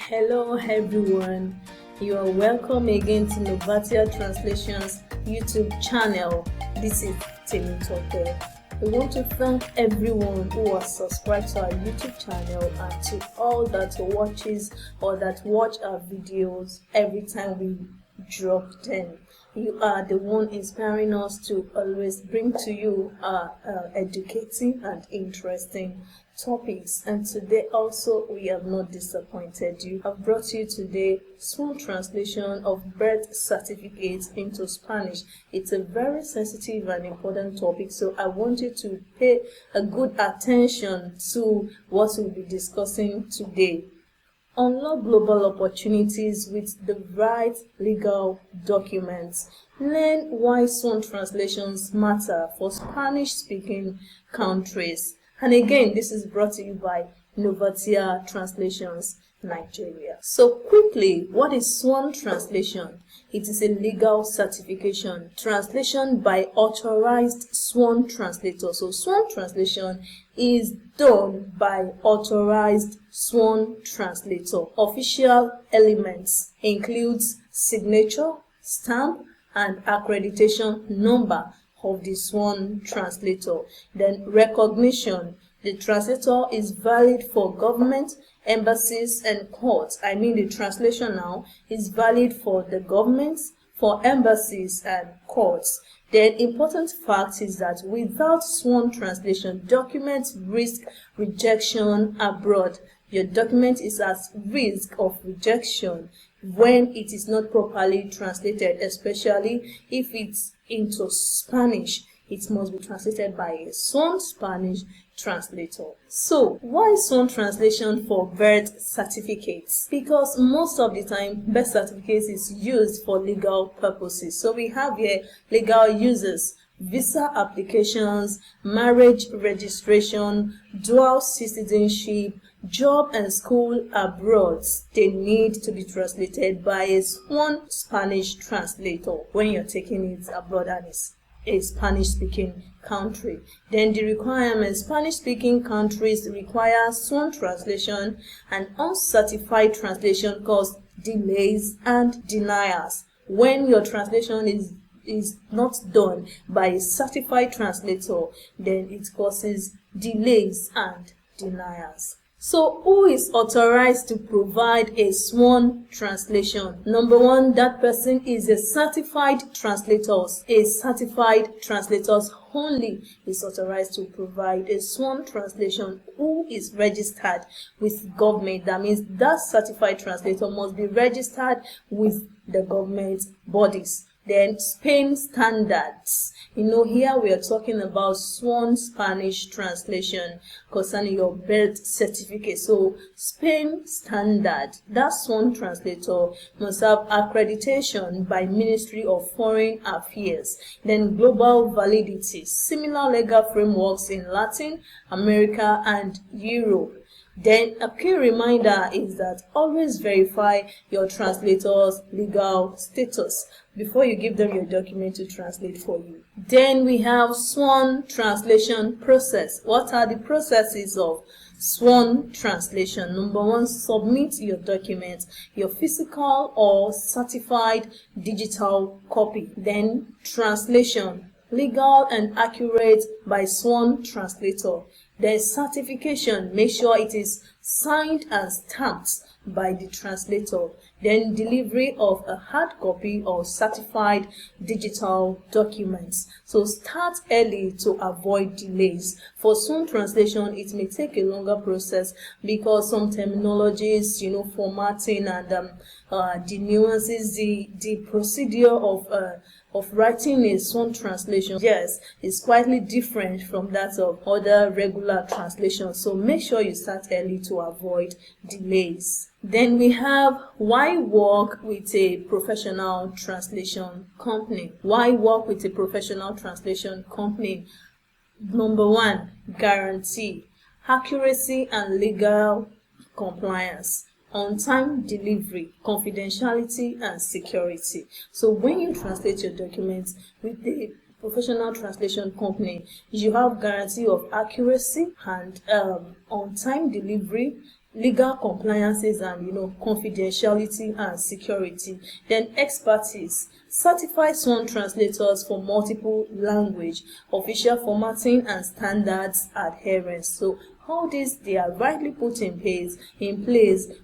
Hello everyone, you are welcome again to Novatia Translations YouTube channel. This is Temitope. We want to thank everyone who has subscribed to our YouTube channel and to all that watches or that watch our videos every time we drop them. You are the one inspiring us to always bring to you educating and interesting topics, and today also we have not disappointed you. I've brought you today small translation of birth certificates into Spanish. It's a very sensitive and important topic, so I want you to pay a good attention to what we'll be discussing today. Unlock global opportunities with the right legal documents. Learn why sworn translations matter for Spanish-speaking countries. And again, this is brought to you by Novatia Translations, Nigeria. So quickly, what is sworn translation? It is a legal certification, translation by authorized sworn translator. So sworn translation is done by authorized sworn translator. Official elements includes signature, stamp, and accreditation number of the sworn translator. Then recognition. The translator is valid for government, embassies, and courts. I mean, the translation now is valid for the governments, for embassies, and courts. The important fact is that without sworn translation, documents risk rejection abroad. Your document is at risk of rejection when it is not properly translated, especially if it's into Spanish. It must be translated by a sworn Spanish translator. So, why sworn translation for birth certificates? Because most of the time, birth certificates is used for legal purposes. So we have here legal uses, visa applications, marriage registration, dual citizenship, job and school abroad. They need to be translated by a sworn Spanish translator when you're taking it abroad and it's a Spanish-speaking country. Then the requirements: Spanish-speaking countries require sworn translation, and uncertified translation cause delays and denials. When your translation is not done by a certified translator, then it causes delays and denials. So, who is authorized to provide a sworn translation? Number one, that person is a certified translator. A certified translator only is authorized to provide a sworn translation who is registered with government. That means that certified translator must be registered with the government bodies. Then Spain standards. Here we are talking about sworn Spanish translation concerning your birth certificate. So Spain standard, that sworn translator must have accreditation by Ministry of Foreign Affairs. Then global validity, similar legal frameworks in Latin America and Europe. Then a key reminder is that always verify your translator's legal status before you give them your document to translate for you. Then we have sworn translation process. What are the processes of sworn translation? Number one, submit your document, your physical or certified digital copy. Then translation, legal and accurate by sworn translator. Then certification, make sure it is signed and stamped by the translator. Then delivery of a hard copy or certified digital documents. So start early to avoid delays. For sworn translation, it may take a longer process because some terminologies, formatting and the nuances, the procedure of writing a sworn translation, yes, is slightly different from that of other regular translations. So make sure you start early to avoid delays. Then we have why work with a professional translation company. Why work with a professional translation company? Number one, guarantee accuracy and legal compliance, on-time delivery, confidentiality, and security. So when you translate your documents with the professional translation company, you have guarantee of accuracy and on-time delivery, legal compliances, and confidentiality and security. Then expertise, certified sworn translators for multiple language, official formatting and standards adherence. So all these, they are rightly put in place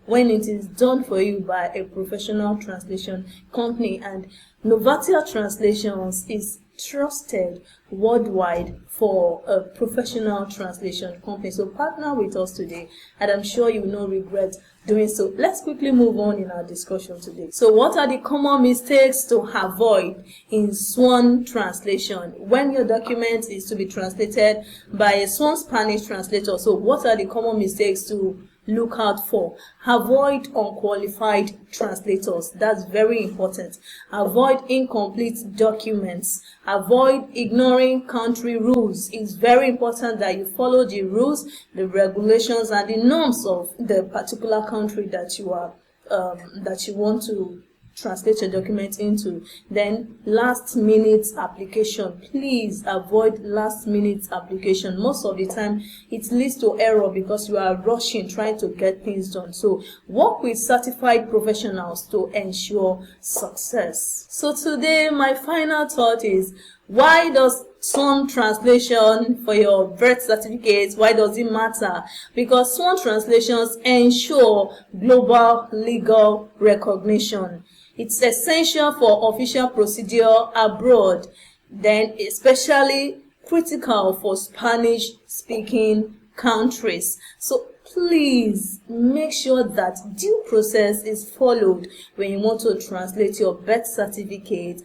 when it is done for you by a professional translation company. And Novatia Translations is trusted worldwide for a professional translation company. So partner with us today, and I'm sure you will not regret doing so. Let's quickly move on in our discussion today. So what are the common mistakes to avoid in sworn translation when your document is to be translated by a sworn Spanish translator? So what are the common mistakes to look out for? Avoid unqualified translators. That's very important. Avoid incomplete documents. Avoid ignoring country rules. It's very important that you follow the rules, the regulations, and the norms of the particular country that you are that you want to translate your document into. Then last minute application. Please avoid last minute application. Most of the time it leads to error because you are rushing trying to get things done. So work with certified professionals to ensure success. So today my final thought is, why does sworn translation for your birth certificate, why does it matter? Because sworn translations ensure global legal recognition. It's essential for official procedure abroad, then especially critical for Spanish-speaking countries. So please make sure that due process is followed when you want to translate your birth certificate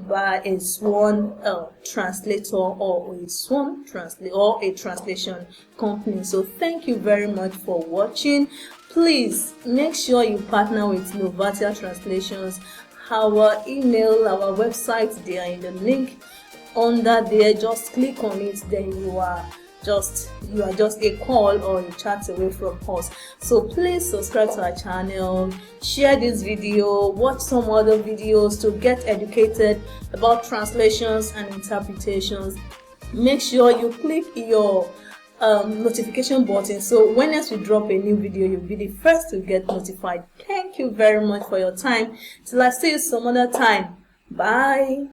by a sworn translator or a sworn or a translation company. So thank you very much for watching. Please make sure you partner with Novatia Translations. Our email, our website, they are in the link under there. Just click on it, then you are just a call or a chat away from us. So please subscribe to our channel, share this video, watch some other videos to get educated about translations and interpretations. Make sure you click your notification button, so when we drop a new video, you'll be the first to get notified. Thank you very much for your time. Till I see you some other time. Bye.